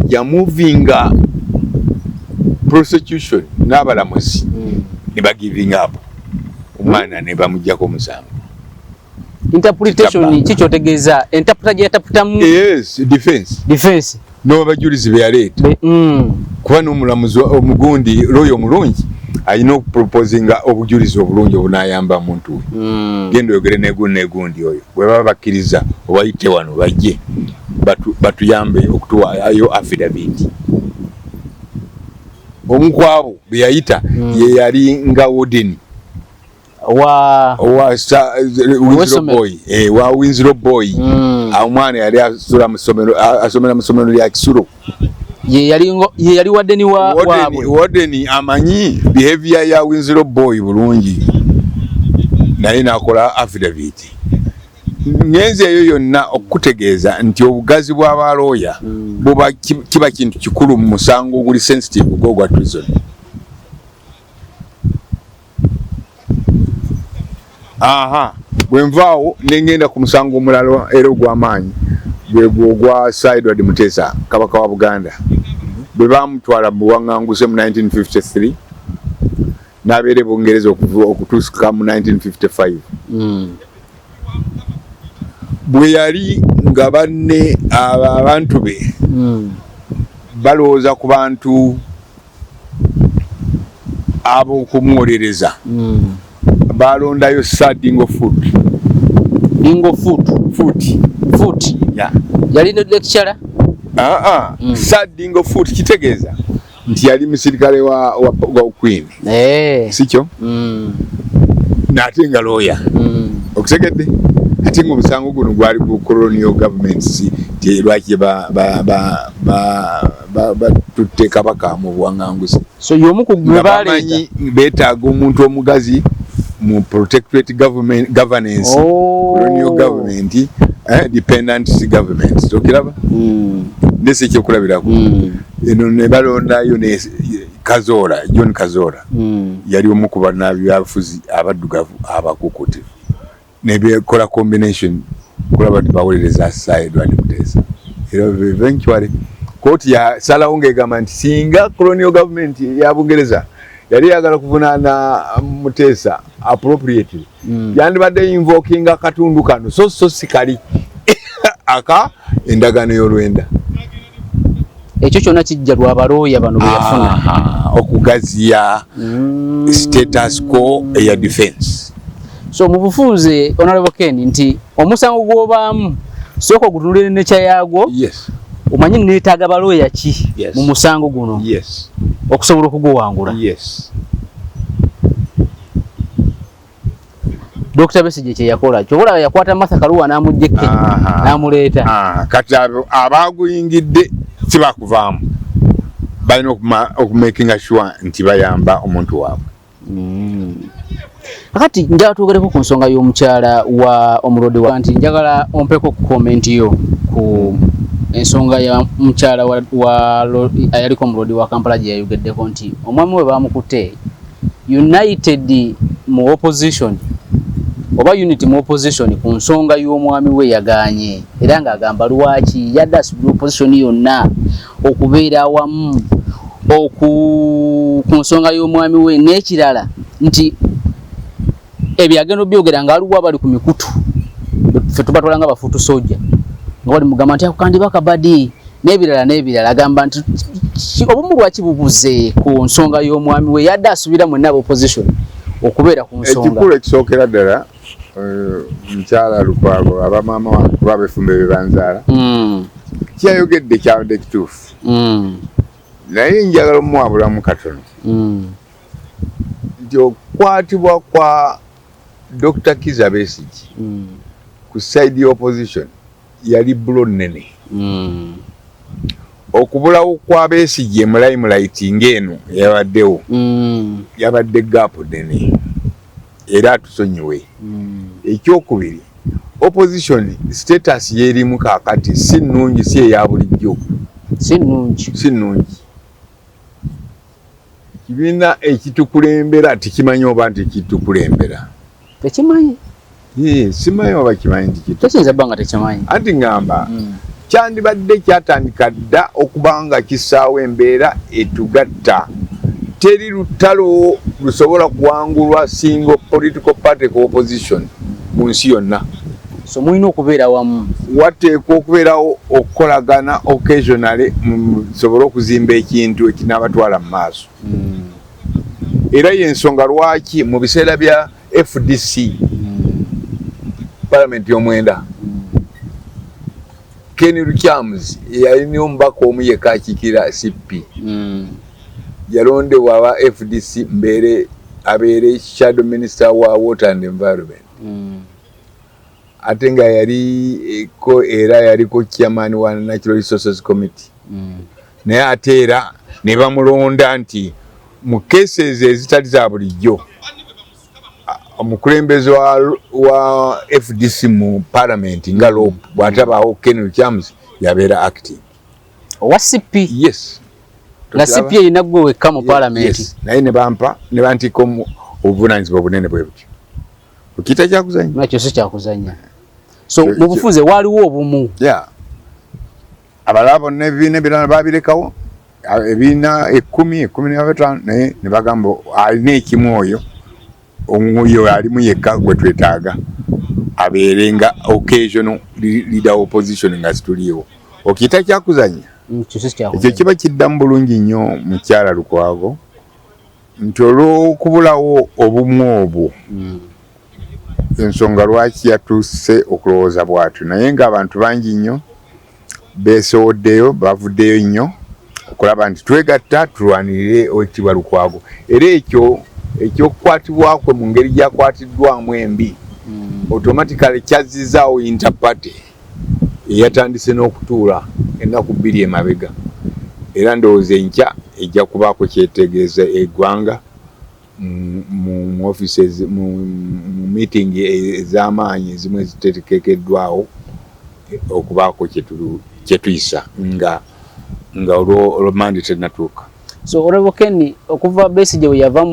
S1: ya moving prosecution n'abalamuzi ne ba giving up omwana ne bamujjako omusango.
S2: Interpretation kikyotegeeza interpretamu
S1: yes defense no bajulizi be yaleeta kuba n'omulamuzi omugundi lawyer omulungi alina okuproposinga obujulizi obulungi obunayamba omuntu genda oyogere negundi oyo bwe baba bakkiriza obayite wano bajje batuyambe okutuwaayo affidavit. Omukwabo be yayita ye yali nga warden wa Winslow Boy omwana yali asomera mu ssomero lya Kisulo
S2: ye yali warden waabwe.
S1: Warden amanyi behavior ya Winslow Boy bulungi naye nakola affidavit. Ngenzi eyo yonna okutegeeza nti obugazi bw'abalooya buba kiba kintu kikulu mu musango oguli sensitive gwa treason. Bwe nvaawo nengenda ku musango omulala era ogw'amaanyi gwe gwa Sir Edward Mutesa kabaka wa Buganda bwe bamutwala mu buwaŋŋanguzi mu 1953 n'abeera Bungereza okutuuka mu 1955. Bwe yali nga banne abantu be balowooza ku bantu ab'okumuwolereza balondayo Sir Dingo Foot
S2: yali lecturer
S1: Sir Dingo Foot kitegeeza nti yali musirikale wa Queen sikyo n'ate nga lawyer okutegedde ate ng'omusango guno gwali ku colonial governments lwaki batutte kabaka mu buwaŋŋanguzi.
S2: So y'omu ku gwe
S1: bamanyi beetaaga omuntu omugazi mu protectorate governance colonial government dependent government okiraba ndese ekyokulabirako eno ne balondayo ne John Kazola yali omu ku bannabyabufuzi abaddugavu abakukuti ne bekola combination kulaba tibawolereza Sir Edward Mutesa era eventually kooti yasalawo ng'egamba nti singa colonial government ya Bungereza yali yagala kuvunaana Mutesa appropriately yandibadde invokinga akatundu kano so sikali aka endagaano y'olwenda.
S2: Ekyo kyonna kijja lw'abalooya bano beyafuna
S1: okugaziya status quo eya defense.
S2: So mu bufunze Honorable Ken nti omusango gw'obaamu sooka ogutunulire ne kyayagwo omanyi neetaaga balooya ki mu musango guno okusobola okuguwangula. Dr. Besigye kye yakola kyobola yakwata Martha Karua n'amugjekke n'amuleeta
S1: kati abaaguyingidde sibakuvaamu balina okumakinga sure nti bayamba omuntu waabwe.
S2: Kakati njagala twogereko ku nsonga y'omukyala wa omulodi wa nti njagala ompeko ku komenti yo ku ensonga ya mukyala ayaliko omulodi wa Kampala gye yayogeddeko nti omwami we bamukutte united mu opposition oba unity mu opposition ku nsonga y'omwami we yaganye era ng'agamba lwaki yadde asubira opposition yonna okubeera awamu ku nsonga y'omwami we n'ekirala nti ebyagendo byogera nga aliwo abali ku mikutu ffe tubatwala nga bafuutu sojja nga bali mugamba nti akukandiba kabadi n'ebirala agamba nti obumu lwaki bubuze ku nsonga y'omwami we yadde asubira mwenna opposition okubeera ku nsonga.
S1: Ekikulu ekisookera ddala mukyala Lukwago abamaama wange kuba abefumbe bebanzaala kyayogedde kyabadde kituufu naye njagala omuwabulamu katono nti okukwatibwa kwa Dr. Kizza Besigye ku side opposition yali bulo nnene okubulawo kwa Besigye mu limelight ng'eno yabaddewo yabadde gaapu nnene era tusonyiwe ekyokubiri opposition status yerimu kaakati si nnungi si eya bulijjo si nnungi kibiina ekitukulembera tikimanyi oba nti kitukulembera
S2: tekimanyi
S1: simanyi oba kimanyi nti
S2: tekiyinza bbanga tekimanyi
S1: anti ngamba kyandibadde kyatandika dda okuba nga kisaawo embeera etugatta teri lutalo lusobola kuwangulwa single political party ko opposition mu nsi yonna
S2: so mulina okubeera wamu
S1: wateekwa okubeerawo okukolagana occasionally musobole okuzimba ekintu ekinabatwala mu maaso era y'ensonga lwaki mu biseera bya FDC parliament y'omwenda Ken Rukyams yalina omubaka omu yekka akiikirira CP yalondebwa aba FDC abeere shadow minister wa water and environment ate nga yaliko era yaliko chairman wa natural resources committee naye ate era ne bamulonda nti mu cases ezitali za bulijjo omukulembeze wa FDC mu parliament nga lo bwatabaawo Ken Rukyams yabeera acting
S2: owa CP
S1: yes
S2: nga CP erina gwe wekka mu parliament
S1: naye ne bantika obuvunaanyizibwa obunene bwe butyo okiyita kyakuzanya
S2: nakyo si kyakuzanya so mu bufuze waliwo obumu
S1: abalala bonna ebibiina ebirala babirekawo ebibiina 10-15 naye ne bagamba alina ekimu oyo alimu yekka gwe twetaaga abeere nga occasional leader opposition nga zituliwo okiyita kyakuzanya ekyo kiba kiddamu bulungi nnyo mukyala Lukwago nti olw'okubulawo obumu obwo ensonga lwaki yatuuse okulowooza bwatu naye ng'abantu bangi nnyo beesowoddeyo bavuddeyo nnyo okulaba nti twegatta tulwanirire Oweekitiibwa Lukwago era ekyo ekyokukwatibwakwe mu ngeri gyakwatiddwamu embi automatically kyazzizaawo interparty eyatandise n'okutuula ennaku 2 emabega era ndowooza enkya ejja kubaako kyetegeeza eggwanga mu offices mu meeting ez'amaanyi ezimu ezitegekeddwawo okubaako kyetuyisa nga olwo mandi tennatuuka
S2: so Honorable Ken okuva Besigye we yava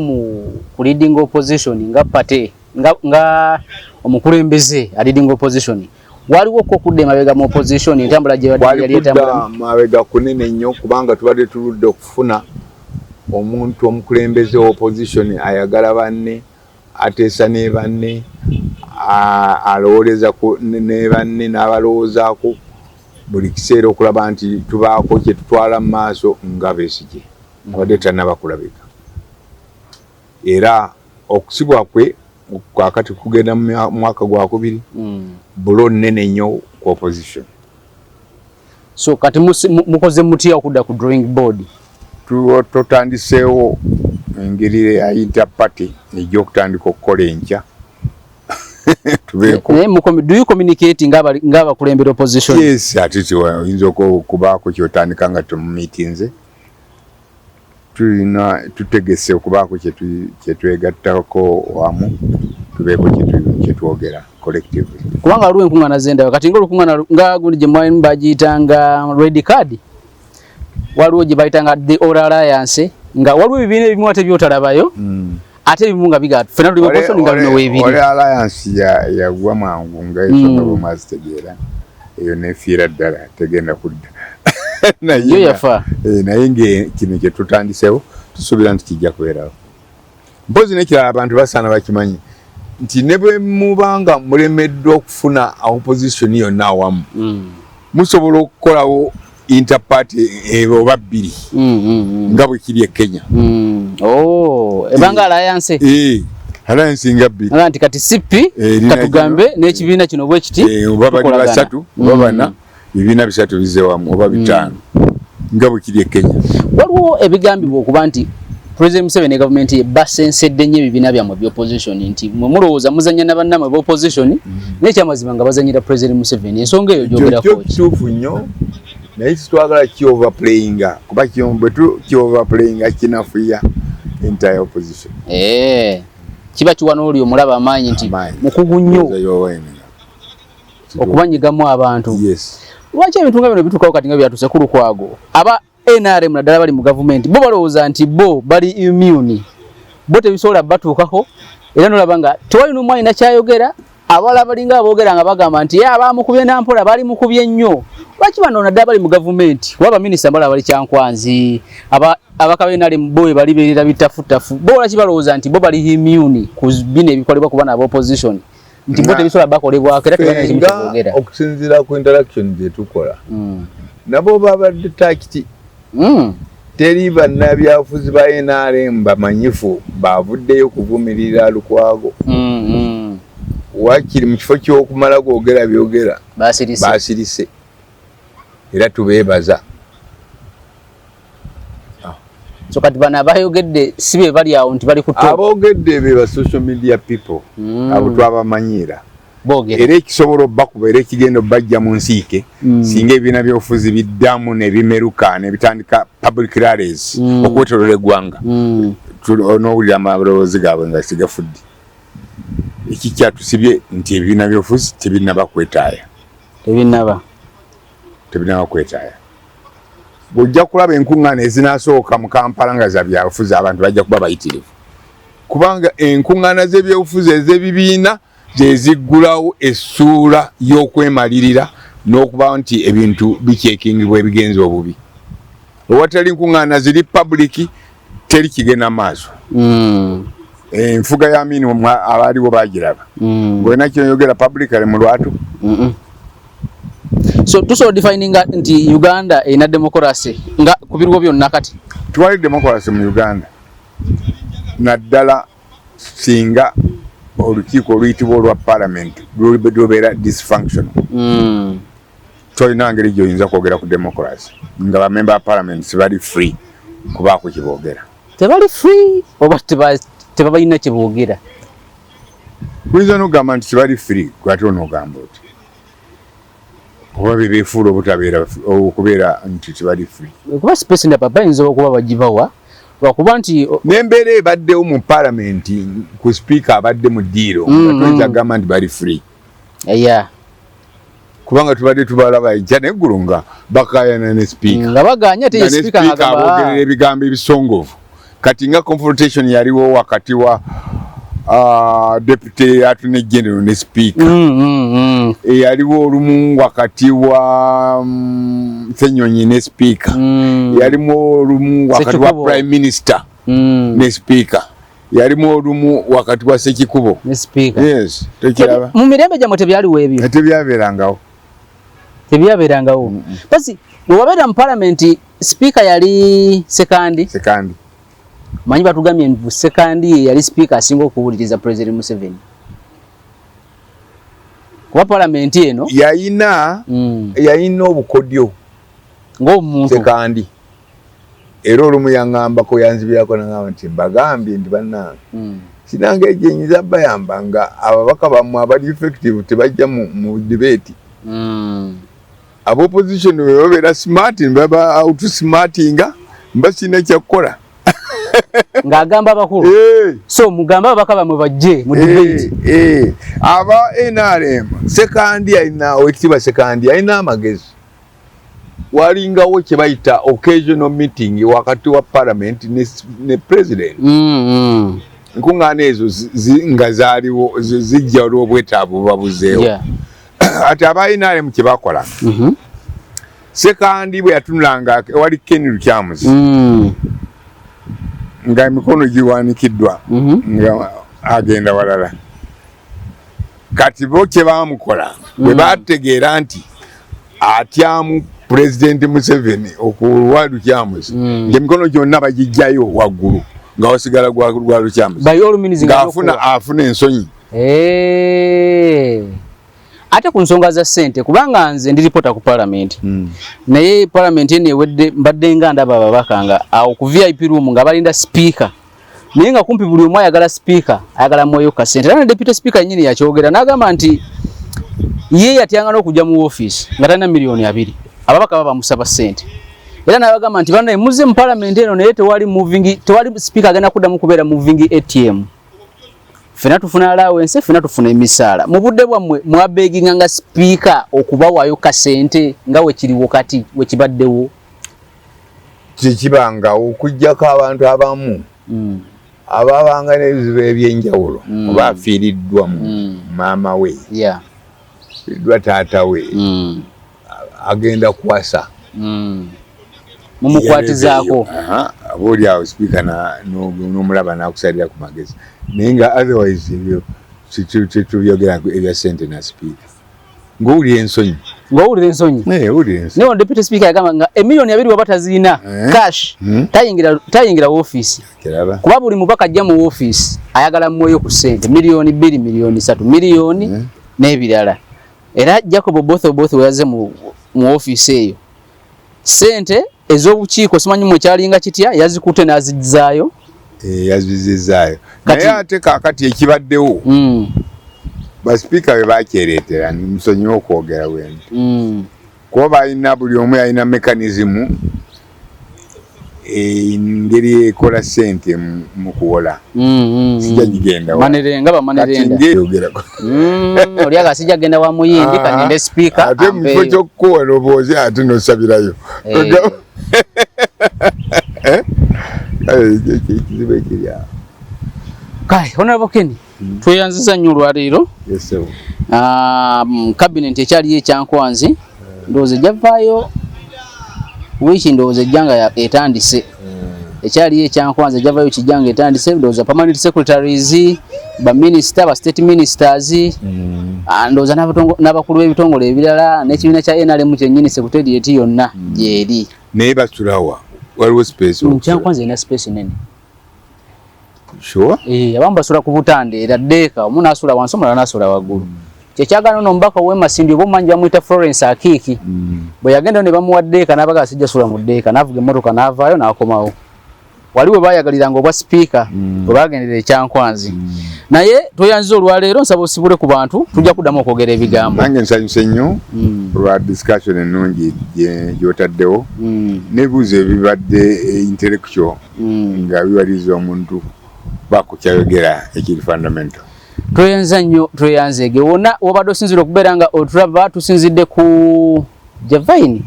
S2: ku leading opposition nga party nga omukulembeze a leading opposition waliwo okudde mabega mu opposition entambula gye yali etambula
S1: mabega kunene nnyo kubanga tubadde tuludde okufuna omuntu omukulembeze wa opposition ayagala banne ateesa ne banne alowooleza ne banne n'abalowoozaako buli kiseera okulaba nti tubaako kye tutwala mu maaso nga Besigye abadde tannabakulabika era okusibwa kwe kakati kugenda mu mwaka gwa 2 bulo nnene nnyo ku opposition
S2: so kati mukoze mutya okudda ku drawing board
S1: tutandiseewo engeri ya interparty egy'okutandika okukola enkya
S2: do you communicate nga abakulembera opposition
S1: yes ati oyinza okubaako kyotandika nga tumumiitinze tutegese okubaako kyetwegattako wamu tubeeko kyetwogera collectively
S2: kubanga waliwo enkuŋŋaana z'endaba kati ngaolukuŋŋaana nga gundi gye mwalimu bagiyitanga red card waliwo gye bayitanga the All Alliance nga waliwo ebibiina ebimu ate byotalabayo ate ebimu nga biga fena tuli opposition nga bino weebiri
S1: All Alliance yagwa mangu nga ensonga bwemazitegeera eyo nefiira ddala tegenda kudda
S2: yo yafa
S1: naye nge kino kye tutandisewo tusuubira nti kijja kubeerawo mpozi n'ekirala abantu basaana bakimanyi nti ne bwe mubanga mulemeddwa okufuna opposition yonna awamu musobola okukolawo interparty oba 2 nga bwe kiri e Kenya
S2: ebanga alliance
S1: alliance nga 2
S2: nti kati CP katugambe n'ekibiina kino bwe kiti
S1: oba bali 3 oba 4 ebibiina 3 bize wamu oba 5 nga bwe kiri e Kenya
S2: waliwo ebigambibwa okuba nti President Museveni government ye basensedde nnyo ebibiina byammwe by'opposition nti mwe mulowooza muzannya n'abannammwe b'opposition n'ekyamazima nga bazannyira President Museveni. Ensonga eyo gyogerako ki?
S1: Kituufu nnyo naye kitwagala ki-overplayinga kuba bwe ki-overplayinga kinafuya entire opposition.
S2: Kiba kiwa n'oli omulaba amaanyi nti mukugu nnyo okubanyigamu abantu. Lwaki ebintu nga bino bituukawo kati nga byatuuse ku Lukwago? Aba NRM naddala bali mu gavumenti bo balowooza nti bo bali immune, bo tebisobola batuukako, era nolaba nga tewali n'omu alina kyayogera. Abala balinga aboogera nga bagamba nti abamukubye nampola bali mukubye nnyo. Lwaki bano naddala bali mu gavumenti waba minisita mbala bali kyankwanzi, abakaba NRM bo bali beerera bitafutafu, bo lwaki balowooza nti bo bali immune ku bino ebikolebwa ku bana ab'opposition nti bo tebisobola bakolebwako era tebana ekimu kyeboogera?
S1: Okusinziira ku interaction zetukola nabo babadde takiti. Teri bannabyabufuzi ba NRM bamanyifu bavuddeyo kuvumirira Lukwago. Wakiri mu kifo ky'okumala googera byogera basirise era tubeebaza.
S2: So kati bana abayogedde si be bali awo nti bali ku top.
S1: Aboogedde be ba social media people abo twabamanyira
S2: boogera
S1: era ekisobola obbakuba era ekigenda obbajja mu nsiike singa ebibiina by'obufuzi biddamu ne bimeruka ne bitandika public rallies okwetoloola eggwanga n'owulira amaloboozi gaabwe nga sigafudde. Eki kyatusibye nti ebibiina by'obufuzi tebinnaba kwetaaya. Bw'ojja kulaba enkuŋŋaana ezinaasooka mu Kampala nga za byabufuzi abantu bajja kuba bayitirivu kubanga enkuŋŋaana z'ebyobufuzi ez'ebibiina zeziggulawo essuula y'okwemalirira n'okuba nti ebintu bikyekingibwa ebigenza obubi. Owatali nkuŋŋaana ziri public teri kigenda maaso. Enfuga ya Amini abaaliwo bagiraba. Ng'olina kyoyogera publicly mu lwatu.
S2: So tusobola defininga nti Uganda erina democracy nga ku biruwo byonna kati?
S1: Tuwali democracy mu Uganda naddala singa olukiiko oluyitibwa olwa parliament lubeera dysfunctional. Tolina ngeri gy'oyinza kwogera ku democracy nga bamemba ba parliament sibali free kubaako kyeboogera.
S2: Tebali free oba tebabalina kyeboogera?
S1: Kuyinza n'ogamba nti sibali free kwate onoogamba oti oba bebeefuula obutabeera okubeera nti tebali free.
S2: Kuba space ne papa ayinza okuba bagibawa lwakuba nti
S1: n'embeera ebaddewo mu palamenti ku speaker abadde mu ddiiro nga tuyinza kugamba nti bali free. Kubanga tubadde tubalaba ejja n'eggulu nga bakaayana ne speaker
S2: nga baganya ate speaker ng'agamba
S1: aboogerera ebigambo ebisongovu. Kati nga confrontation yaliwo wakati wa Deputy Attorney General ne speaker. Yaliwo olumu wakati wa Ssenyonyi ne speaker. Yalimu olumu wakati wa Prime Minister ne speaker. Yalimu olumu wakati wa Ssekikubo
S2: ne speaker.
S1: Yes, tekiraba.
S2: Mu mirembe gyamwe tebyaliwo ebyo.
S1: Tebyabeerangawo.
S2: Basi bwe wabeera mu parliament speaker yali sekandi. Manyi batugambye nti sekandi yali speaker asinga okuwuliriza President Museveni. Kuba parliament eno
S1: yayina obukodyo
S2: ng'omuntu
S1: sekandi. Era olumu yaŋŋambako yanzibirako naŋŋamba nti mbagambye nti bannange sinanga egyo enyinza bayamba nga ababaka bammwe abali effective tebajja mu debate. Ab'opposition bwe babeera smart baba outsmartinga mba sina ekyakukola.
S2: Ng'agamba abakulu. So mugamba ababaka bamwe bajje mu debate.
S1: Aba NRM sekandi alina Oweekitiibwa Sekandi alina amagezi. Walingawo kye bayita occasional meeting wakati wa parliament ne president. Nkuŋŋaana ezo nga zaaliwo zijja olw'obwetaavu babuzeewo. Ati aba NRM kye bakola. Sekandi bwe yatunulanga wali Ken Lukyamuzi nga emikono giwaanikiddwa nga agenda walala. Kati bo kye baamukola bwe baategeera nti atyamu President Museveni okulwa Lukyamuzi ng'emikono gyonna bagijjayo waggulu nga wasigala gwa Lukyamuzi ng'afuna ensonyi.
S2: ate ku nsonga za ssente kubanga nze ndi reporter ku parliament naye parliament ene wedde mbadde nga ndaba ababaka nga awo ku VIP room nga balinda speaker naye nga kumpi buli omu ayagala speaker ayagala Mwoyo Kasente era ne deputy speaker nyini yakyogera n'agamba nti ye yatyanga n'okujja mu office nga talina miliyoni 2 ababaka baba musaba ssente era n'abagamba nti bana muze mu parliament eno naye tewali speaker agenda kuddamu kubeera moving ATM fena tufuna allowance fena tufuna emisaala mu budde bwammwe mwabeginga nga speaker okubawaayo kasente nga wekiriwo kati wekibaddewo
S1: kikibanga okujjako abantu abamu ababanga n'ebizibu ebyenjawulo oba afiiriddwamu maama we afiiriddwa taata we agenda kuwasa
S2: mumukwatizaako
S1: abooli awo speaker n'omulaba n'akusalira ku magezi naye nga otherwise ebyo tubyogera ebya ssente na speaker ng'owulira ensonyi niwo deputy speaker yagamba nga emiliyoni 2 waba taziina cash tayingira office kuba buli mubaka ajja mu office ayagala Mwoyo ku ssente miliyoni 2 miliyoni 3 miliyoni n'ebirala era Jacob both weyaze mu office eyo ssente ez'obukiiko simanyi mu kyalinga kitya yazikutte n'azizaayo yazizizaayo naye ate kaakati ekibaddewo baspeaker be bakyereetera musonyiwa okwogera bwenti kuba balina buli omu yalina mekanizimu engeri ekola ssente mu kuwola sijja gigenda
S2: oli agasijja genda wa muyindi kanende speaker
S1: ate mu kifo ky'okukuwa loboozi ate nosabirayo ekizibu ekiri awo
S2: kale honorable Ken tweyanziza nnyo olwaleero cabinet ekyaliyo ekyankwanzi ndowooza ejjavaayo wiiki ndowooza ejjanga etandise ekyaliyo ekyankwanzi ejjavaayo kijjanga etandise ndowooza permanent secretaries baminister state ministers ndowooza n'abakulu b'ebitongole ebirala n'ekibiina kya NRM kyennyini secretariat yonna gyeri
S1: naye basulawa waliwo space
S2: kyankwanzi erina space nene
S1: sure
S2: abamu basula ku butande era ddeeka omu n'asula wansi omulala n'asula waggulu kyekyagala n'omubaka ow'e Masindi oba omumanyi bamuyita Florence Akiiki bwe yagenda ne bamuwa ddeeka n'abaga asijja sula mu ddeeka n'avuga emmotoka n'avaayo n'akomawo wali bwe baayagaliranga obwa sipiika bwe baagendera ekyankwanzi naye tweyanziza olwaleero nsaba osibule ku bantu tujja kuddamu okwogera ebigambo
S1: nange nsanyuse nnyo olwa discussion ennungi gy'otaddewo n'ebibuuzo ebibadde intellectual nga biwaliza omuntu bakukyayogera ekiri fundamental
S2: tweyanza nnyo tweyanzeege wonna wabadde osinzire okubeera nga otulaba tusinzidde ku Javine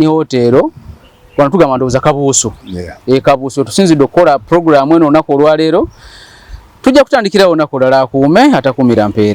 S2: Hotel wano tugamba ndowooza Kabuusu Kabuusu tusinzidde okukola programu eno olunaku olwaleero tujja kutandikira olunaku olulala akuume atakuumira mpeera